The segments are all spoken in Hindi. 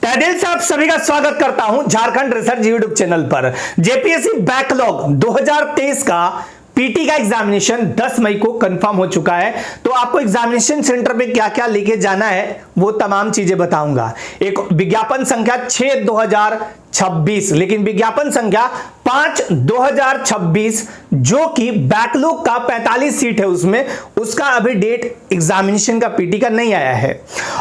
दिल से आप सभी का स्वागत करता हूं झारखंड रिसर्च यूट्यूब चैनल पर। जेपीएससी बैकलॉग 2023 का पीटी का एग्जामिनेशन 10 मई को कंफर्म हो चुका है। तो आपको एग्जामिनेशन सेंटर पे क्या क्या लेके जाना है वो तमाम चीजें बताऊंगा। एक विज्ञापन संख्या 6/2026, लेकिन विज्ञापन संख्या 5/2026 जो कि बैकलॉग का 45 सीट है उसका अभी डेट एग्जामिनेशन का पीटी का नहीं आया है।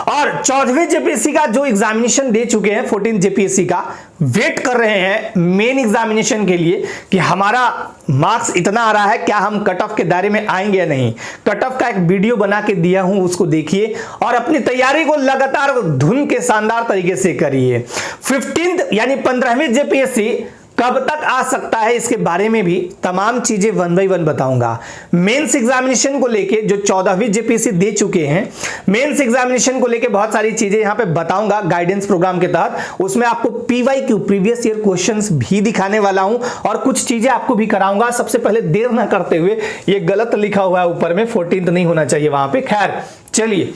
और 14वीं जेपीएससी का जो एग्जामिनेशन दे चुके हैं 14 जेपीएससी का वेट कर रहे हैं मेन एग्जामिनेशन के लिए कि हमारा मार्क्स इतना आ रहा है, क्या हम कट ऑफ के दायरे में आएंगे या नहीं। कट ऑफ का एक वीडियो बना के दिया हूं, उसको देखिए और अपनी तैयारी को लगातार धुन के शानदार तरीके से करिए। 15th यानी 15वीं जेपीएससी कब तक आ सकता है इसके बारे में भी तमाम चीजें 1 बाय 1 बताऊंगा। मेंस एग्जामिनेशन को लेके जो 14वीं जेपीएससी दे चुके हैं, मेंस एग्जामिनेशन को लेके बहुत सारी चीजें यहां पे बताऊंगा गाइडेंस प्रोग्राम के तहत। उसमें आपको पीवाईक्यू प्रीवियस ईयर क्वेश्चंस भी दिखाने वाला हूं और कुछ चीजें आपको भी कराऊंगा। सबसे पहले देर ना करते हुए, ये गलत लिखा हुआ है ऊपर में, 14th नहीं होना चाहिए वहां पे। खैर चलिए,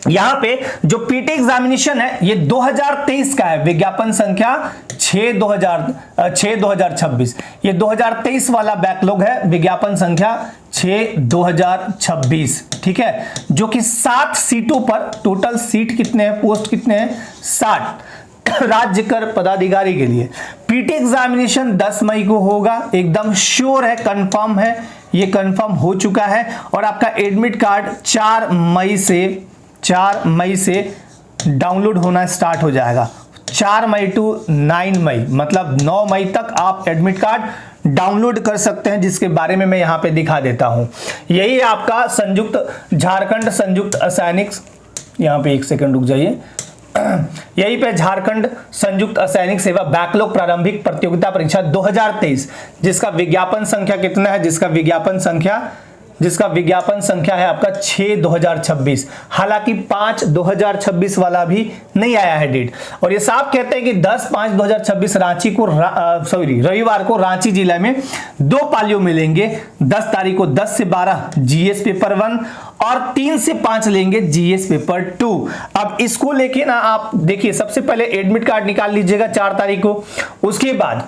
यहां पे जो पीटी एग्जामिनेशन है ये 2023 का है, विज्ञापन संख्या 6/2026। ये 2023 वाला बैकलॉग है, विज्ञापन संख्या 6/2026, ठीक है, जो कि 7 सीटों पर, टोटल सीट कितने हैं, पोस्ट कितने हैं, 60 राज्य कर पदाधिकारी के लिए। पीटी एग्जामिनेशन 10 मई को होगा, एकदम श्योर है, कंफर्म है, ये कंफर्म हो चुका है। और आपका एडमिट कार्ड 4 मई से डाउनलोड होना स्टार्ट हो जाएगा। 4 मई टू 9 मई, मतलब 9 मई तक आप एडमिट कार्ड डाउनलोड कर सकते हैं, जिसके बारे में मैं यहां पे दिखा देता हूं। यही आपका झारखंड संयुक्त असैनिक, यहां पे एक सेकंड रुक जाइए, यहीं पे झारखंड संयुक्त असैनिक सेवा बैकलॉग प्रारंभिक प्रतियोगिता परीक्षा 2023, जिसका विज्ञापन संख्या कितना है, जिसका विज्ञापन संख्या है आपका 6/2026। हालांकि 5/2026 वाला भी नहीं आया है डेट। और ये साफ कहते हैं कि 10/5/2026 रविवार को रांची जिले में 2 पालियों मिलेंगे। 10 तारीख को 10 से 12 जीएस पेपर 1 और 3 से 5 लेंगे जीएस पेपर 2। अब इसको लेके ना आप देखिए, सबसे पहले एडमिट कार्ड निकाल लीजिएगा 4 तारीख को। उसके बाद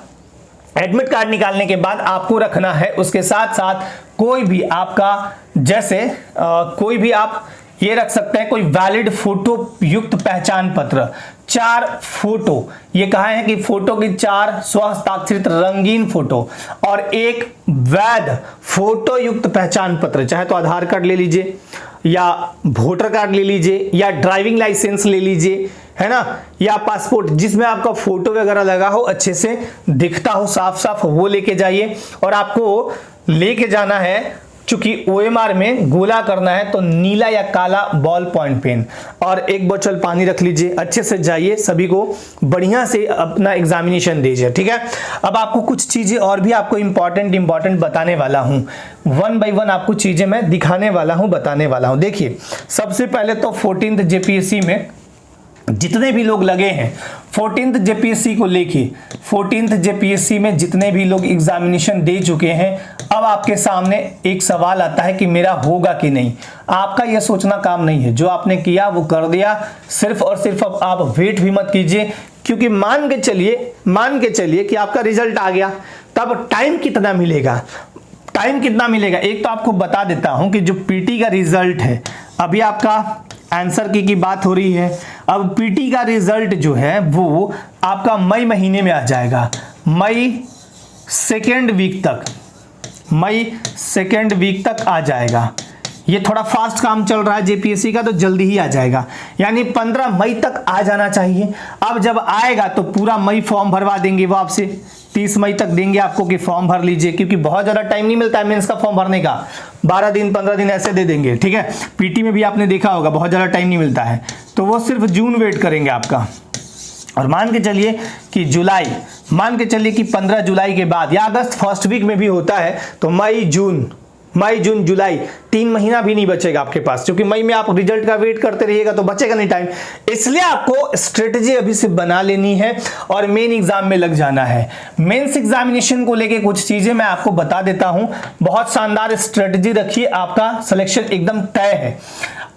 एडमिट कार्ड निकालने के बाद आपको रखना है उसके साथ साथ कोई भी आपका, जैसे कोई भी आप ये रख सकते हैं, कोई वैलिड फोटो युक्त पहचान पत्र, 4 फोटो, ये कहा है कि फोटो की 4 स्वहस्ताक्षरित रंगीन फोटो और एक वैध फोटो युक्त पहचान पत्र, चाहे तो आधार कार्ड ले लीजिए या वोटर कार्ड ले लीजिए या ड्राइविंग लाइसेंस ले लीजिए, है ना, या पासपोर्ट जिसमें आपका फोटो वगैरह लगा हो, अच्छे से दिखता हो, साफ साफ, वो लेके जाइए। और आपको लेके जाना है, चूंकि ओएमआर में गोला करना है तो नीला या काला बॉल पॉइंट पेन और एक बोतल पानी रख लीजिए। अच्छे से जाइए, सभी को बढ़िया से अपना एग्जामिनेशन दीजिए, ठीक है। अब आपको कुछ चीजें और भी आपको इंपॉर्टेंट बताने वाला हूं, 1 बाय 1 आपको चीजें मैं दिखाने वाला हूं, बताने वाला हूं। देखिए, सबसे पहले तो 14th जेपीएससी में जितने भी लोग लगे हैं, 14th जेपीएससी को लेके 14th जेपीएससी में जितने भी लोग एग्जामिनेशन दे चुके हैं, अब आपके सामने एक सवाल आता है कि मेरा होगा कि नहीं। आपका यह सोचना काम नहीं है, जो आपने किया वो कर दिया, सिर्फ और सिर्फ अब आप वेट भी मत कीजिए, क्योंकि मान के चलिए कि आपका रिजल्ट आ गया, तब टाइम कितना मिलेगा, एक तो आपको बता देता हूं कि जो पीटी का रिजल्ट है, अभी आपका आंसर की बात हो रही है, अब पीटी का रिजल्ट जो है वो आपका मई महीने में आ जाएगा, मई सेकेंड वीक तक आ जाएगा। ये थोड़ा फास्ट काम चल रहा है जेपीएससी का, तो जल्दी ही आ जाएगा, यानी 15 मई तक आ जाना चाहिए। अब जब आएगा तो पूरा मई फॉर्म भरवा देंगे वो आपसे, 30 मई तक देंगे आपको कि फॉर्म भर लीजिए, क्योंकि बहुत ज़्यादा टाइम नहीं मिलता है मेंस का फॉर्म भरने का, 12 दिन 15 दिन ऐसे दे देंगे, ठीक है। पीटी में भी आपने देखा होगा बहुत ज़्यादा टाइम नहीं मिलता है, तो वो सिर्फ जून वेट करेंगे आपका। और मान के चलिए कि 15 जुलाई के बाद या अगस्त फर्स्ट वीक में भी होता है, तो मई जून जुलाई 3 महीना भी नहीं बचेगा आपके पास, क्योंकि मई में आप रिजल्ट का वेट करते रहिएगा तो बचेगा नहीं टाइम। इसलिए आपको स्ट्रेटजी अभी से बना लेनी है और मेन एग्जाम में लग जाना है। मेंस एग्जामिनेशन को लेके कुछ चीजें मैं आपको बता देता हूं, बहुत शानदार स्ट्रेटजी रखिए, आपका सिलेक्शन एकदम तय है।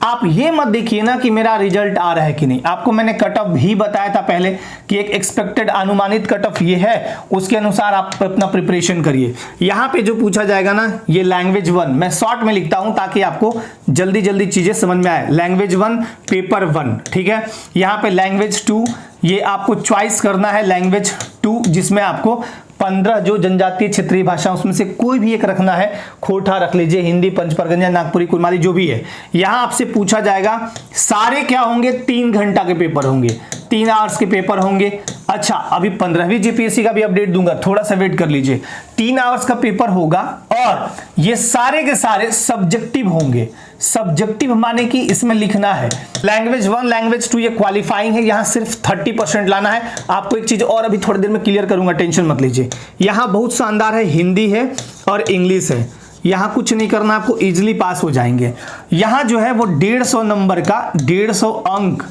आप ये मत देखिए ना कि मेरा रिजल्ट आ रहा है कि नहीं। आपको मैंने कट ऑफ भी बताया था पहले कि एक एक्सपेक्टेड अनुमानित कट ऑफ ये है, उसके अनुसार आप अपना प्रिपरेशन करिए। यहाँ पे जो पूछा जाएगा ना, ये लैंग्वेज 1 मैं शॉर्ट में लिखता हूं ताकि आपको जल्दी जल्दी चीजें समझ में आए। लैंग्वेज 1 पेपर 1, ठीक है। यहाँ पे लैंग्वेज 2, ये आपको चॉइस करना है लैंग्वेज 2, जिसमें आपको 15 जो जनजातीय क्षेत्रीय भाषा उसमें से कोई भी एक रखना है। खोटा रख लीजिए, हिंदी, पंचपरगंजा, नागपुरी, कुरमाली, जो भी है। यहां आपसे पूछा जाएगा, सारे क्या होंगे, 3 घंटा के पेपर होंगे, 3 आवर्स के पेपर होंगे। अच्छा, अभी 15वीं जीपीएससी का भी अपडेट दूंगा, थोड़ा सा वेट कर लीजिए। 3 आवर्स का पेपर होगा और ये सारे के सारे सब्जेक्टिव होंगे। सब्जेक्टिव माने कि इसमें लिखना है लैंग्वेज 1, लैंग्वेज 2 ये क्वालिफाइंग है, यहां सिर्फ 30% लाना है। आपको एक चीज और अभी थोड़ी देर में क्लियर करूंगा, टेंशन मत लीजिए। यहां बहुत शानदार है, हिंदी है और इंग्लिश है। यहां कुछ नहीं करना, आपको इजीली पास हो जाएंगे। यहां जो है वो 150 नंबर का 150 अंक,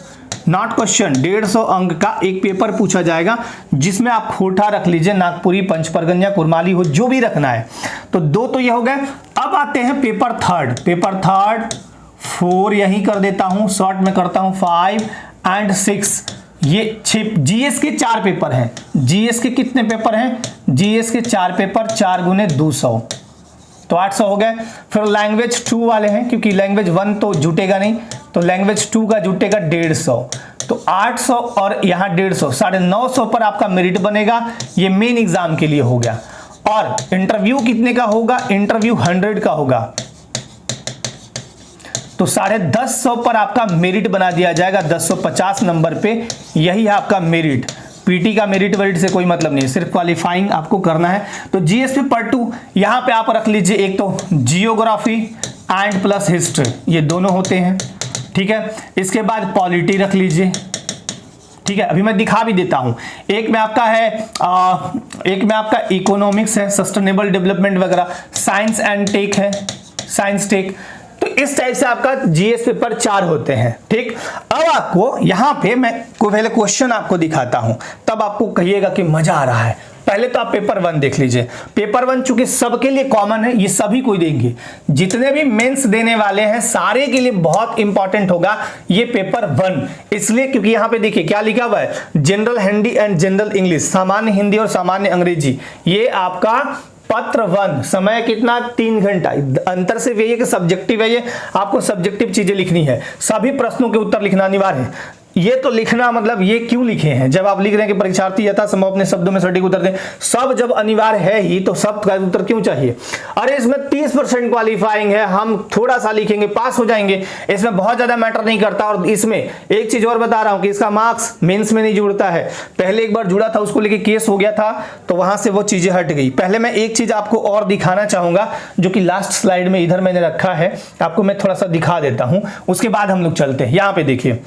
नॉट क्वेश्चन, 150 अंक का एक पेपर पूछा जाएगा, जिसमें आप खोटा रख लीजिए, नागपुरी, पंचपरगंजा, कुरमाली हो, जो भी रखना है। तो 2 तो ये हो गए। अब आते हैं पेपर थर्ड। पेपर थर्ड 4 यही कर देता हूं, शॉर्ट में करता हूं 5 और 6। ये 6 जीएस के 4 पेपर हैं। जीएस के कितने पेपर हैं? जीएस के 4 पेपर, 4 गुने 200 तो 800 हो गए। फिर लैंग्वेज 2 वाले हैं, क्योंकि लैंग्वेज 1 तो जुटेगा नहीं, तो लैंग्वेज 2 का जुटेगा 150, तो 800 और यहाँ 150, 950 पर आपका मेरिट बनेगा। ये मेन एग्जाम के लिए हो गया। और इंटरव्यू कितने का होगा? इंटरव्यू 100 का होगा, तो 150 पर आपका मेरिट बना दिया जाएगा। 1050 नंबर पे यही है आपका मेरिट। पीटी का मेरिट वेरिट से कोई मतलब नहीं, सिर्फ क्वालिफाइंग आपको करना है। तो जीएस पेपर 2 यहां पे आप रख लीजिए, एक तो जियोग्राफी एंड प्लस हिस्ट्री, ये दोनों होते हैं, ठीक है। इसके बाद पॉलिटी रख लीजिए, ठीक है। अभी मैं दिखा भी देता हूं। एक में आपका है एक में आपका इकोनॉमिक्स है, सस्टेनेबल डेवलपमेंट वगैरह, साइंस एंड टेक है, साइंस टेक। तो इस टाइप से आपका जीएस पेपर 4 होते हैं, ठीक। अब आपको यहां पे मैं पहले क्वेश्चन आपको दिखाता हूं, तब आपको कहिएगा कि मजा आ रहा है। पहले तो आप पेपर 1 देख लीजिए। पेपर 1 चूंकि सबके लिए कॉमन है, ये सभी कोई देंगे, जितने भी मेंस देने वाले हैं सारे के लिए बहुत इंपॉर्टेंट होगा ये पेपर 1। इसलिए क्योंकि यहां पे देखिए क्या लिखा हुआ है, general Hindi and general English, सामान्य हिंदी और सामान्य अंग्रेजी। ये आपका पत्र 1, समय कितना? 3 घंटा। अंतर सिर्फ यही है कि सब्जेक्टिव है, ये आपको सब्जेक्टिव चीजें लिखनी है, सभी प्रश्नों के उत्तर लिखना अनिवार्य है। ये तो लिखना मतलब ये क्यों लिखे हैं, जब आप लिख रहे हैं कि परीक्षार्थी यथासंभव अपने शब्दों में सटीक उत्तर दें, सब जब अनिवार्य है ही तो सब का उत्तर क्यों चाहिए? अरे इसमें 30% क्वालिफाइंग है, हम थोड़ा सा लिखेंगे पास हो जाएंगे, इसमें बहुत ज्यादा मैटर नहीं करता। और इसमें एक चीज और बता रहा हूं कि इसका मार्क्स मेंस में नहीं जुड़ता है। पहले एक बार जुड़ा था, उसको लेके केस हो गया था, तो वहां से वो चीजें हट गई। पहले मैं एक चीज आपको और दिखाना चाहूंगा, जो कि लास्ट स्लाइड में इधर मैंने रखा है, आपको मैं थोड़ा सा दिखा देता हूं, उसके बाद हम लोग चलते हैं। यहां पे देखिए,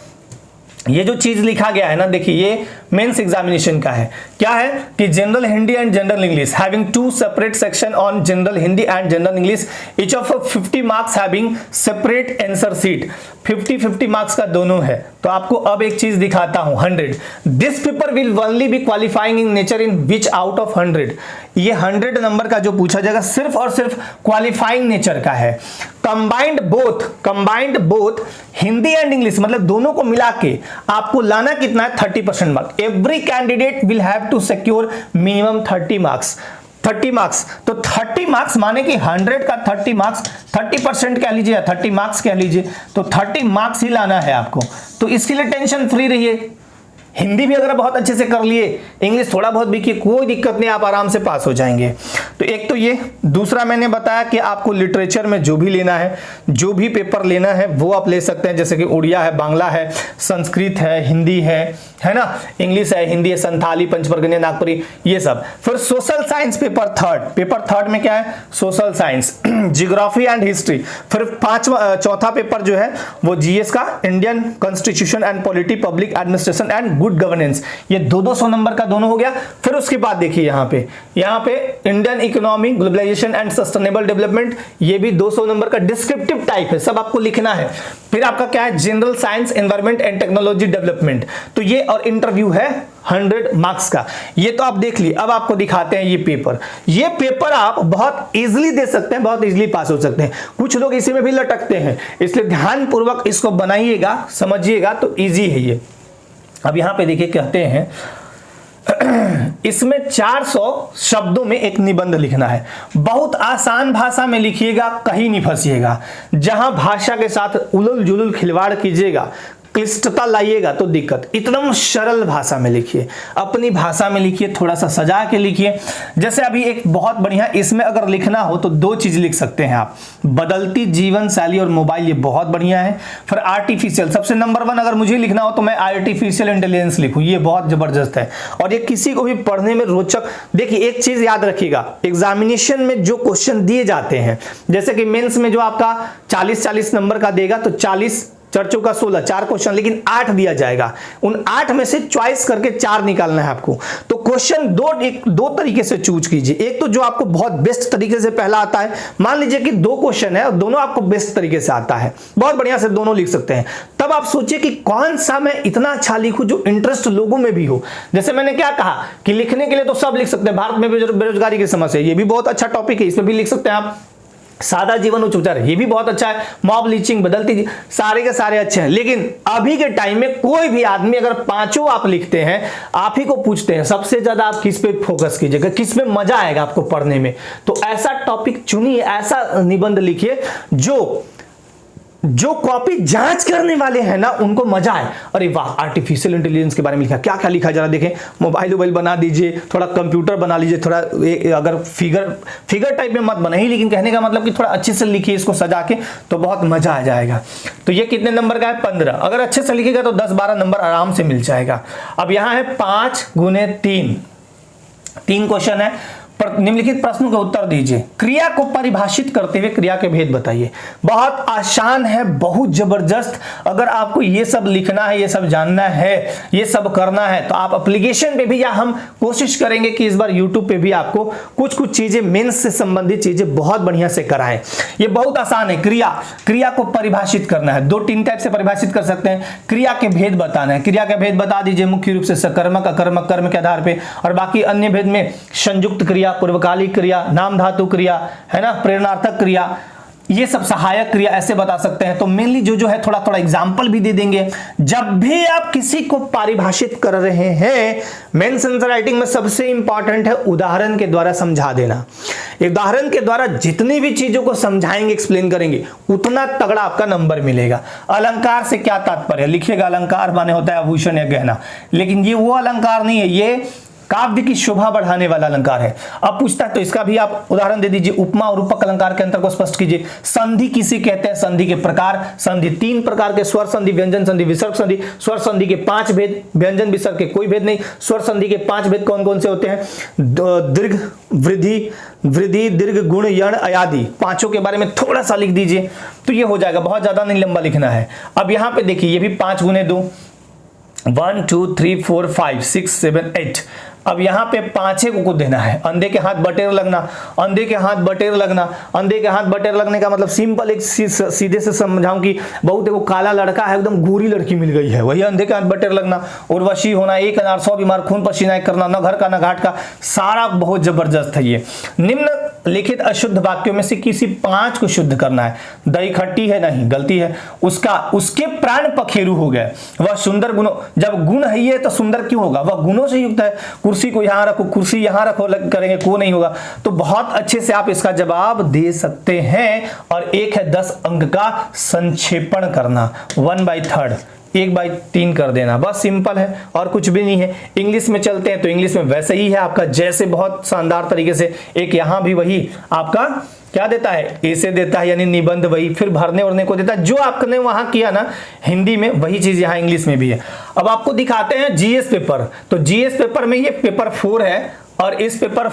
ये जो चीज लिखा गया है ना, देखिए ये मेंस एग्जामिनेशन का है। क्या है कि general Hindi and general English having 2 separate section on general Hindi and general English, each of 50 marks having separate answer sheet. 50-50 marks का दोनों है। तो आपको अब एक चीज दिखाता हूं, 100 this paper will only B qualifying in nature in which out of 100। ये 100 नंबर का जो पूछा जाएगा सिर्फ और सिर्फ क्वालिफाइंग नेचर का है। Combined both Hindi and English, मतलब दोनों को मिला के आपको लाना कितना है? 30% marks. Every candidate will have to secure minimum 30 marks. 30 marks, तो 30 मार्क्स माने कि 100 का 30 मार्क्स, 30% कह लीजिए या 30 मार्क्स कह लीजिए, तो 30 मार्क्स ही लाना है आपको। तो इसके लिए टेंशन फ्री रहिए। हिंदी भी अगर बहुत अच्छे से कर लिए, इंग्लिश थोड़ा बहुत भी किए, कोई दिक्कत नहीं, आप आराम से पास हो जाएंगे। तो एक तो ये, दूसरा मैंने बताया कि आपको लिटरेचर में जो भी लेना है, जो भी पेपर लेना है वो आप ले सकते हैं, जैसे कि उड़िया है, बांग्ला है, संस्कृत है, हिंदी है ना, इंग्लिश है, हिंदी है, संथाली, पंचपरगंजा, नागपुरी, ये सब। फिर सोशल साइंस पेपर थर्ड में क्या है? Social science, geography and history. फिर चौथा पेपर जो है वो जीएस का, Indian constitution and polity, public administration and good governance, ये 200 नंबर का दोनों हो गया। फिर उसके बाद देखिए यहाँ पे Indian economy, globalization and sustainable development, ये भी 200 नंबर का डिस्क्रिप्टिव टाइप है, सब आपको लिखना है। फिर आपका क्या है? General science, environment and technology development, तो ये और इंटरव्यू है 100 मार्क्स का। ये तो आप देख लिए। अब आपको दिखाते हैं ये पेपर आप बहुत इजीली दे सकते हैं, बहुत इजीली पास हो सकते हैं। कुछ लोग इसी में भी लटकते हैं, इसलिए ध्यानपूर्वक इसको बनाइएगा, समझिएगा तो इजी है ये। अब यहां पे देखिए कहते हैं इसमें 400 शब्दों में एक निबंध लिखना है। बहुत आसान भाषा में लिखिएगा, कहीं नहीं फंसिएगा। जहां भाषा के साथ उलझुल जुलुल खिलवाड़ कीजिएगा, क्लिष्टता लाइएगा तो दिक्कत। एकदम सरल भाषा में लिखिए, अपनी भाषा में लिखिए, थोड़ा सा सजा के लिखिए। जैसे अभी एक बहुत बढ़िया, इसमें अगर लिखना हो तो 2 चीज लिख सकते हैं आप, बदलती जीवन शैली और मोबाइल, ये बहुत बढ़िया है। फिर आर्टिफिशियल, सबसे नंबर 1 अगर मुझे लिखना हो तो मैं आर्टिफिशियल इंटेलिजेंस लिखूं, ये बहुत जबरदस्त है। और ये किसी को भी पढ़ने में रोचक। देखिए एक चीज याद रखिएगा, एग्जामिनेशन में जो क्वेश्चन दिए जाते हैं, जैसे कि मेंस में जो आपका 40-40 नंबर का देगा, तो 40 चर्चों का 16, 4 क्वेश्चन, लेकिन 8 दिया जाएगा। उन 8 में से चॉइस करके 4 निकालना है आपको। तो क्वेश्चन दो तरीके से चूज कीजिए। एक तो जो आपको बहुत बेस्ट तरीके से पहला आता है, मान लीजिए कि 2 क्वेश्चन है और दोनों आपको बेस्ट तरीके से आता है, बहुत बढ़िया से दोनों लिख सकते हैं। तब आप सोचिए कि कौन सा मैं इतना अच्छा लिखूं जो इंटरेस्ट लोगों में भी हो। जैसे मैंने क्या कहा कि लिखने के लिए तो सब लिख सकते हैं, भारत में बेरोजगारी की समस्या, ये भी बहुत अच्छा टॉपिक है, इसमें भी लिख सकते हैं आप। सादा जीवन उच्च उपचार, ये भी बहुत अच्छा है। मॉब लीचिंग, बदलती, सारे के सारे अच्छे हैं। लेकिन अभी के टाइम में कोई भी आदमी अगर 5 आप लिखते हैं, आप ही को पूछते हैं सबसे ज्यादा आप किस पे फोकस कीजिएगा, किस में मजा आएगा आपको पढ़ने में, तो ऐसा टॉपिक चुनिए, ऐसा निबंध लिखिए जो कॉपी जांच करने वाले हैं ना उनको मजा आए। अरे वाह, आर्टिफिशियल इंटेलिजेंस के बारे में लिखा, क्या क्या लिखा जरा देखें। मोबाइल बना दीजिए, थोड़ा कंप्यूटर बना लीजिए, थोड़ा अगर फिगर टाइप में मत बनाइए, लेकिन कहने का मतलब कि थोड़ा अच्छे से लिखिए इसको सजा के, तो बहुत मजा आ जाएगा। तो ये कितने नंबर का है? 15। अगर अच्छे से लिखेगा तो 10-12 नंबर आराम से मिल जाएगा। अब यहां है 5 गुने 3 क्वेश्चन है। निम्नलिखित प्रश्नों का उत्तर दीजिए। क्रिया को परिभाषित करते हुए क्रिया के भेद बताइए। बहुत आसान है, बहुत जबरदस्त। अगर आपको ये सब लिखना है, ये सब जानना है, ये सब करना है, तो आप एप्लीकेशन पे भी, या हम कोशिश करेंगे कि इस बार यूट्यूब पे भी आपको कुछ चीजें मेंस से संबंधित चीजें बहुत बढ़िया से कराएं। ये बहुत आसान है। क्रिया को परिभाषित करना है, 2-3 टाइप से परिभाषित कर सकते हैं। क्रिया के भेद बताना है, क्रिया के भेद बता दीजिए। मुख्य रूप से सकर्मक, अकर्मक, कर्म के आधार पे, और बाकी अन्य भेद में संयुक्त क्रिया, पूर्वकालिक क्रिया, नाम धातु क्रिया, है ना, प्रेरणार्थक क्रिया, ये सब सहायक क्रिया, ऐसे बता सकते हैं। तो मेनली जो है थोड़ा थोड़ा एग्जांपल भी दे देंगे। जब भी आप किसी को परिभाषित कर रहे हैं, मेंस आंसर राइटिंग में सबसे इंपॉर्टेंट है उदाहरण के द्वारा समझा देना। उदाहरण के द्वारा जितनी भी चीजों को समझाएंगे, एक्सप्लेन करेंगे, उतना तगड़ा आपका नंबर मिलेगा। अलंकार से क्या तात्पर्य? लिखिएगा, अलंकार माने होता है आभूषण या गहना, लेकिन ये वो अलंकार नहीं है, ये काव्य की शोभा बढ़ाने वाला अलंकार है। अब पूछता है तो इसका भी आप उदाहरण दे दीजिए। उपमा और रूपक अलंकार के अंतर को स्पष्ट कीजिए। संधि किसे कहते हैं? संधि के प्रकार। संधि 3 प्रकार के, स्वर संधि, व्यंजन संधि, विसर्ग संधि। स्वर संधि के 5 भेद, व्यंजन विसर्ग के कोई भेद नहीं। स्वर संधि के 5 भेद कौन कौन से होते हैं? दीर्घ, वृद्धि, दीर्घ, गुण, यण, अयादि। 5 के बारे में थोड़ा सा लिख दीजिए तो ये हो जाएगा, बहुत ज्यादा नहीं लंबा लिखना है। अब यहां पे देखिए, ये भी 5 गुने 2, 1 2 3 4 5 6 7 8। अब यहाँ पे 5 को देना है। अंधे के हाथ बटेर लगना, अंधे के हाथ बटेर लगना। अंधे के हाथ बटेर लगने का मतलब सिंपल एक सीधे से समझाऊं कि बहुत एगो काला लड़का है, एकदम गोरी लड़की मिल गई है, वही अंधे के हाथ बटेर लगना। उर्वशी होना, 1 अनार 100 बीमार, खून पसीना करना, न घर का न घाट का, सारा बहुत जबरदस्त है ये। निम्न लिखित अशुद्ध वाक्यों में से किसी 5 को शुद्ध करना है। दही खट्टी है, नहीं, गलती है। उसके प्राण पखेरु हो गए। वह सुंदर गुणों, जब गुण है ये तो सुंदर क्यों होगा? वह गुणों से युक्त है। कुर्सी को यहां रखो, कुर्सी यहां रखो करेंगे, को नहीं होगा। तो बहुत अच्छे से आप इसका जवाब दे सकते हैं। और एक है 10 अंक का संक्षेपण करना, 1/3, 1/3 कर देना, बस सिंपल है और कुछ भी नहीं है। इंग्लिश में चलते हैं तो इंग्लिश में वैसे ही है आपका, जैसे बहुत शानदार तरीके से। एक यहां भी वही आपका क्या देता है? ऐसे देता है, यानी निबंध वही, फिर भरने उड़ने को देता है। जो आपने वहां किया ना हिंदी में, वही चीज यहां इंग्लिश में भी है। अब आपको दिखाते हैं जीएस पेपर। तो जीएस पेपर में ये पेपर 4 है, और इस पेपर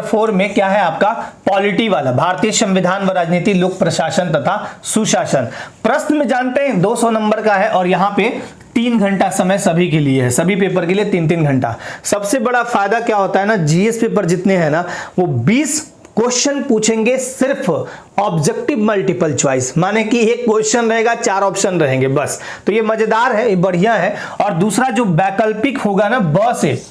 4 में क्या है आपका? पॉलिटी वाला, भारतीय संविधान व राजनीति, लोक प्रशासन तथा सुशासन। प्रश्न में जानते हैं 200 नंबर का है, और यहाँ पे 3 घंटा समय सभी के लिए है, सभी पेपर के लिए 3-3 घंटा। सबसे बड़ा फायदा क्या होता है ना, जीएस पेपर जितने हैं ना, वो 20 क्वेश्चन पूछेंगे सिर्फ ऑब्जेक्टिव मल्टीपल चॉइस, माने कि एक क्वेश्चन रहेगा 4 ऑप्शन रहेंगे बस। तो ये मजेदार है, ये बढ़िया है। और दूसरा जो वैकल्पिक होगा ना ब से,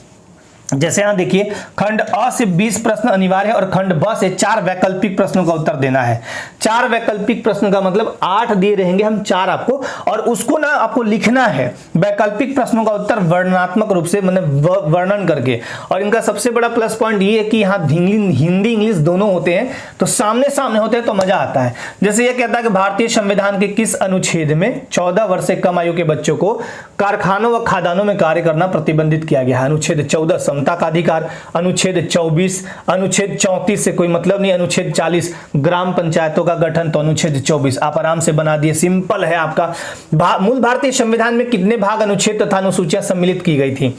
जैसे यहां देखिए खंड अ से 20 प्रश्न अनिवार्य है और खंड ब से 4 वैकल्पिक प्रश्नों का उत्तर देना है। 4 वैकल्पिक प्रश्न का मतलब 8 दिए रहेंगे हम 4 आपको, और उसको ना आपको लिखना है वैकल्पिक प्रश्नों का उत्तर वर्णनात्मक रूप से, मतलब वर्णन करके। और इनका सबसे बड़ा प्लस पॉइंट ये है कि यहाँ हिंदी इंग्लिश दोनों होते हैं, तो सामने सामने होते हैं तो मजा आता है। जैसे ये कहता है कि भारतीय संविधान के किस अनुच्छेद में 14 वर्ष से कम आयु के बच्चों को कारखानों व खदानों में कार्य करना प्रतिबंधित किया गया है? अनुच्छेद 14 समता का अधिकार, अनुच्छेद 24, अनुच्छेद 34 से कोई मतलब नहीं, अनुच्छेद 40 ग्राम पंचायतों का गठन, तो अनुच्छेद 24 आप आराम से बना दिए, सिंपल है आपका। मूल भारतीय संविधान में कितने भाग, अनुच्छेद तथा अनुसूचियां सम्मिलित की गई थी?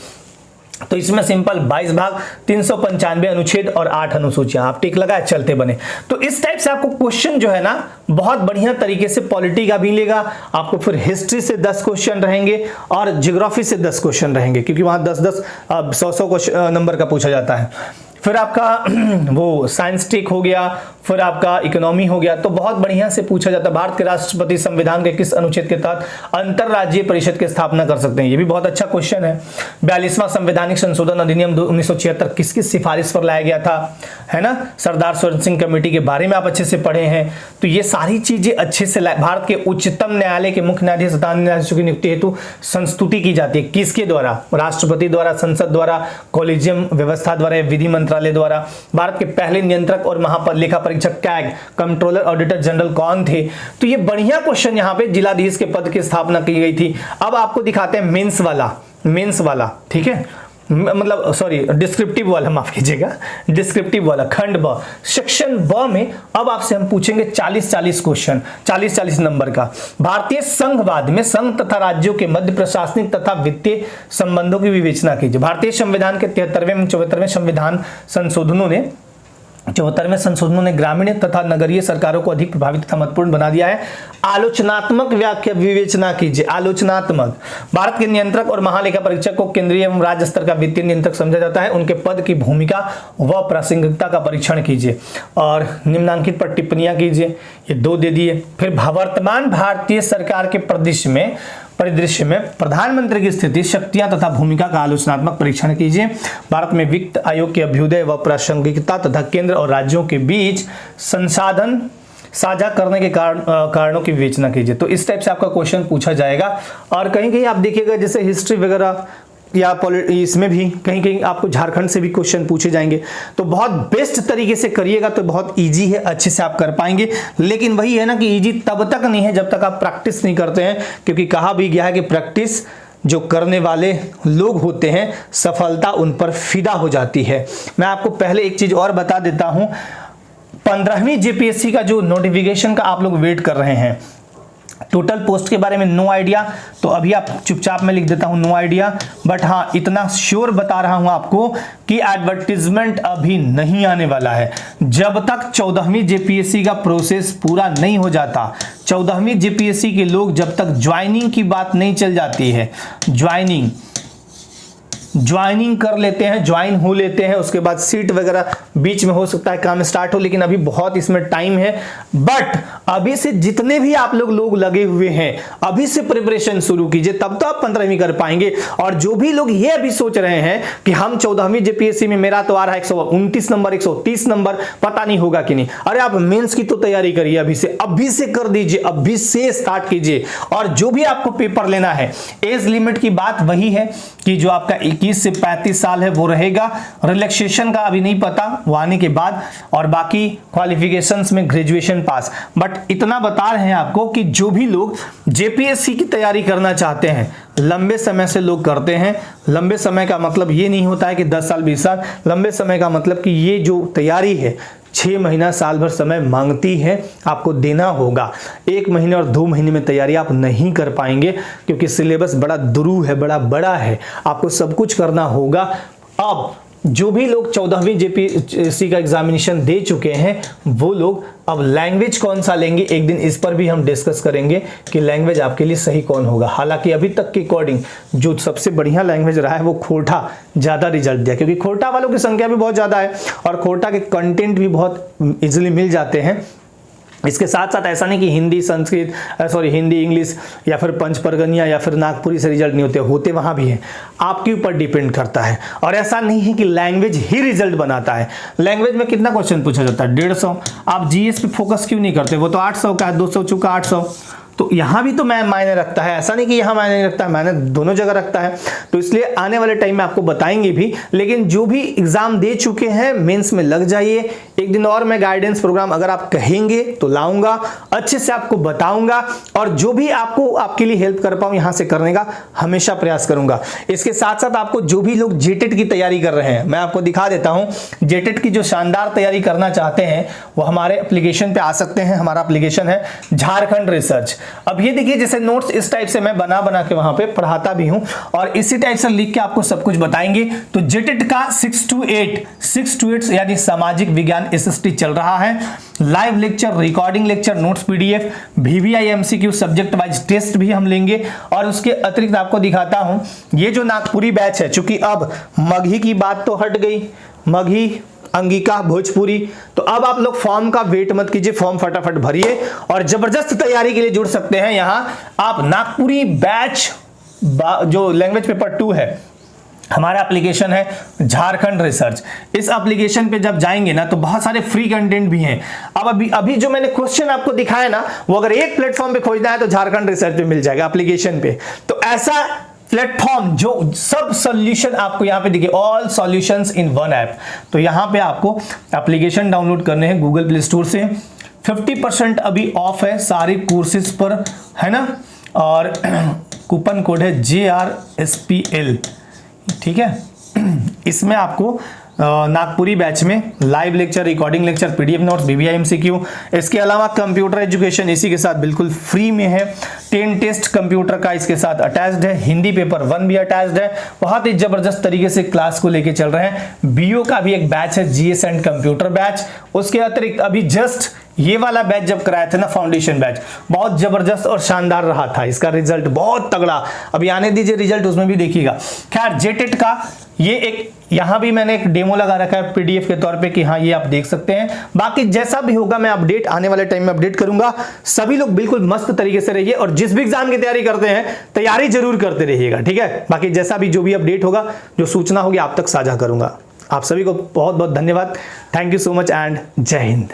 तो इसमें सिंपल 22 भाग, 395 अनुच्छेद और 8 अनुसूचियां, आप टिक लगाए चलते बने। तो इस टाइप से आपको क्वेश्चन जो है ना बहुत बढ़िया तरीके से पॉलिटी का भी लेगा आपको, फिर हिस्ट्री से 10 क्वेश्चन रहेंगे और ज्योग्राफी से 10 क्वेश्चन रहेंगे, क्योंकि वहां 10-10 100-100 नंबर का पूछा जाता है। फिर आपका वो साइंस टेक हो गया, फिर आपका इकोनॉमी हो गया, तो बहुत बढ़िया से पूछा जाता है। भारत के राष्ट्रपति संविधान के किस अनुच्छेद के तहत अंतरराज्यीय परिषद की स्थापना कर सकते हैं? ये भी बहुत अच्छा क्वेश्चन है। 42वां संवैधानिक संशोधन अधिनियम 1976 किसकी सिफारिश पर लाया गया था? है ना, सरदार स्वर्ण सिंह कमेटी के बारे में आप अच्छे से पढ़े हैं। तो ये सारी चीजें अच्छे से, भारत के उच्चतम न्यायालय के मुख्य न्यायाधीश तथा अन्य न्यायाधीशों की नियुक्ति हेतु संस्तुति की जाती है किसके द्वारा? राष्ट्रपति द्वारा, संसद द्वारा, कॉलेजियम व्यवस्था द्वारा, विधि मंत्रालय द्वारा। भारत के पहले नियंत्रक और महालेखा परीक्षक कैग, कंट्रोलर ऑडिटर जनरल कौन थे? तो ये बढ़िया क्वेश्चन यहाँ पे जिलाधीश के पद की स्थापना की गई थी। अब आपको दिखाते हैं मेंस वाला, ठीक है, मतलब सॉरी डिस्क्रिप्टिव वाला, माफ कीजिएगा, डिस्क्रिप्टिव वाला खंड ब, सेक्शन ब में अब आपसे हम पूछेंगे 40-40 क्वेश्चन, 40-40 नंबर का। भारतीय संघवाद में संघ तथा राज्यों के मध्य प्रशासनिक तथा वित्तीय संबंधों की विवेचना कीजिए। भारतीय संविधान के 73वें 74वें संविधान संशोधनों ने 74वें संशोधनों ने ग्रामीण तथा नगरीय सरकारों को अधिक प्रभावी तथा महत्वपूर्ण बना दिया है। आलोचनात्मक व्याख्या विवेचना कीजिए, आलोचनात्मक। भारत के नियंत्रक और महालेखा परीक्षक को केंद्रीय एवं राज्य स्तर का वित्तीय नियंत्रक समझा जाता है। उनके पद की भूमिका व प्रासंगिकता का परीक्षण कीजिए और निम्नांकित पर टिप्पणियां कीजिए। ये 2 दे दिए। फिर वर्तमान भारतीय सरकार के परिदृश्य में प्रधानमंत्री की स्थिति, शक्तियां तथा भूमिका का आलोचनात्मक परीक्षण कीजिए। भारत में वित्त आयोग के अभ्युदय व प्रासंगिकता तथा केंद्र और राज्यों के बीच संसाधन साझा करने के कारणों की विवेचना कीजिए। तो इस टाइप से आपका क्वेश्चन पूछा जाएगा। और कहीं कहीं आप देखिएगा जैसे हिस्ट्री वगैरह या इसमें भी कहीं कहीं आपको झारखंड से भी क्वेश्चन पूछे जाएंगे। तो बहुत बेस्ट तरीके से करिएगा तो बहुत इजी है, अच्छे से आप कर पाएंगे। लेकिन वही है ना कि इजी तब तक नहीं है जब तक आप प्रैक्टिस नहीं करते हैं, क्योंकि कहा भी गया है कि प्रैक्टिस जो करने वाले लोग होते हैं सफलता उन पर फिदा हो जाती है। मैं आपको पहले एक चीज और बता देता हूं, 15वीं जेपीएससी का जो नोटिफिकेशन का आप लोग वेट कर रहे हैं, टोटल पोस्ट के बारे में नो आइडिया, तो अभी आप चुपचाप में लिख देता हूं नो आइडिया। बट हाँ इतना श्योर बता रहा हूं आपको कि एडवर्टीजमेंट अभी नहीं आने वाला है। जब तक 14वीं जेपीएससी का प्रोसेस पूरा नहीं हो जाता, 14वीं जेपीएससी के लोग जब तक ज्वाइनिंग की बात नहीं चल जाती है, ज्वाइनिंग कर लेते हैं, ज्वाइन हो लेते हैं, उसके बाद सीट वगैरह बीच में हो सकता है काम स्टार्ट हो, लेकिन अभी बहुत इसमें टाइम है। बट अभी से जितने भी आप लोग लगे हुए हैं, अभी से प्रिपरेशन शुरू कीजिए, तब तो आप 15वीं कर पाएंगे। और जो भी लोग ये अभी सोच रहे हैं कि हम 14वीं जेपीएससी में मेरा तो आ रहा है 129 नंबर 130 नंबर, पता नहीं होगा कि नहीं, अरे आप मेंस की तो तैयारी करिए, अभी से कर दीजिए, अभी से स्टार्ट कीजिए। और जो भी आपको पेपर लेना है, एज लिमिट की बात वही है कि जो आपका 21 से 35 साल है वो रहेगा। रिलैक्सेशन का अभी नहीं पता, वो आने के बाद। और बाकी क्वालिफिकेशंस में ग्रेजुएशन पास। बट इतना बता रहे हैं आपको कि जो भी लोग जेपीएससी की तैयारी करना चाहते हैं, लंबे समय से लोग करते हैं। लंबे समय का मतलब ये नहीं होता है कि 10 साल 20 साल, लंबे समय का मतलब कि ये जो तैयारी है 6 महीना साल भर समय मांगती है, आपको देना होगा। 1 महीने और 2 महीने में तैयारी आप नहीं कर पाएंगे, क्योंकि सिलेबस बड़ा दुरू है, बड़ा है, आपको सब कुछ करना होगा। अब जो भी लोग 14वीं जेपीएससी का एग्जामिनेशन दे चुके हैं वो लोग अब लैंग्वेज कौन सा लेंगे, एक दिन इस पर भी हम डिस्कस करेंगे कि लैंग्वेज आपके लिए सही कौन होगा। हालांकि अभी तक के अकॉर्डिंग जो सबसे बढ़िया लैंग्वेज रहा है वो खोरठा ज़्यादा रिजल्ट दिया, क्योंकि खोरठा वालों की संख्या भी बहुत ज़्यादा है और खोरठा के कंटेंट भी बहुत इजीली मिल जाते हैं। इसके साथ साथ ऐसा नहीं कि हिंदी हिंदी इंग्लिश या फिर पंच परगनिया या फिर नागपुरी से रिजल्ट नहीं होते वहां भी है, आपके ऊपर डिपेंड करता है। और ऐसा नहीं है कि लैंग्वेज ही रिजल्ट बनाता है। लैंग्वेज में कितना क्वेश्चन पूछा जाता है, 150। आप जीएस पे फोकस क्यों नहीं करते, वो तो 800 का है, 200 चुका 800, तो यहाँ भी तो मायने रखता है। ऐसा नहीं कि यहाँ मायने नहीं रखता है, मायने दोनों जगह रखता है। तो इसलिए आने वाले टाइम में आपको बताएंगे भी। लेकिन जो भी एग्जाम दे चुके हैं मेंस में लग जाइए। एक दिन और मैं गाइडेंस प्रोग्राम अगर आप कहेंगे तो लाऊंगा, अच्छे से आपको बताऊंगा और जो भी आपके लिए हेल्प कर पाऊं यहां से करने का हमेशा प्रयास करूंगा। इसके साथ साथ आपको जो भी लोग जेटेट की तैयारी कर रहे हैं मैं आपको दिखा देता हूं। जेटेट की जो शानदार तैयारी करना चाहते हैं वो हमारे एप्लीकेशन पे आ सकते हैं। हमारा एप्लीकेशन है झारखंड रिसर्च। अब ये देखिए जैसे नोट्स इस टाइप से मैं बना के वहां पे पढ़ाता भी हूं और इसी टाइप से लिख के आपको सब कुछ बताएंगे। तो जेटेट का 6 to 8 यानी सामाजिक विज्ञान एसएसटी चल रहा है। Live lecture, recording lecture, notes PDF, VVI MCQ, subject wise test भी हम लेंगे। और उसके अतिरिक्त आपको दिखाता हूं ये जो नागपुरी बैच है, चूंकि अब मगही की बात तो हट गई, मगही, अंगिका, भोजपुरी, तो अब आप लोग फॉर्म का वेट मत कीजिए, फॉर्म फटाफट भरिए और जबरदस्त तैयारी के लिए जुड़ सकते हैं। यहां आप नागपुरी बैच जो लैंग्वेज पेपर 2 है, हमारा एप्लीकेशन है झारखंड रिसर्च। इस एप्लीकेशन पे जब जाएंगे ना तो बहुत सारे फ्री कंटेंट भी हैं। अब अभी जो मैंने क्वेश्चन आपको दिखाया ना वो अगर एक प्लेटफॉर्म पे खोजना है तो झारखंड रिसर्च पे मिल जाएगा एप्लीकेशन पे। तो ऐसा प्लेटफॉर्म जो सब सॉल्यूशन आपको यहाँ पे दिखे, all solutions in one app. तो यहाँ पे आपको एप्लीकेशन डाउनलोड करने हैं गूगल प्ले स्टोर से। 50% अभी ऑफ है सारे कोर्सेज पर, है ना, और कूपन कोड है JRSPL, ठीक है। इसमें आपको नागपुरी बैच में live lecture, recording lecture, PDF notes, VVI MCQ, इसके अलावा कंप्यूटर एजुकेशन इसी के साथ बिल्कुल फ्री में है। 10 टेस्ट कंप्यूटर का इसके साथ अटैच्ड है, हिंदी पेपर 1 भी अटैच्ड है। बहुत ही जबरदस्त तरीके से क्लास को लेके चल रहे हैं। बीओ का भी एक बैच है, जीएस एंड कंप्यूटर बैच। उसके अतिरिक्त अभी जस्ट ये वाला बैच जब कराया था ना, फाउंडेशन बैच, बहुत जबरदस्त और शानदार रहा था। इसका रिजल्ट बहुत तगड़ा, अभी आने दीजिए रिजल्ट, उसमें भी देखिएगा। खैर जेटेट का ये एक यहां भी मैंने एक डेमो लगा रखा है पीडीएफ के तौर पे कि हाँ ये आप देख सकते हैं। बाकी जैसा भी होगा मैं अपडेट आने वाले टाइम में अपडेट करूंगा। सभी लोग बिल्कुल मस्त तरीके से रहिए और जिस भी एग्जाम की तैयारी करते हैं तैयारी जरूर करते रहिएगा, ठीक है। बाकी जैसा भी जो भी अपडेट होगा, जो सूचना होगी आप तक साझा करूंगा। आप सभी को बहुत बहुत धन्यवाद। Thank you so much and जय हिंद।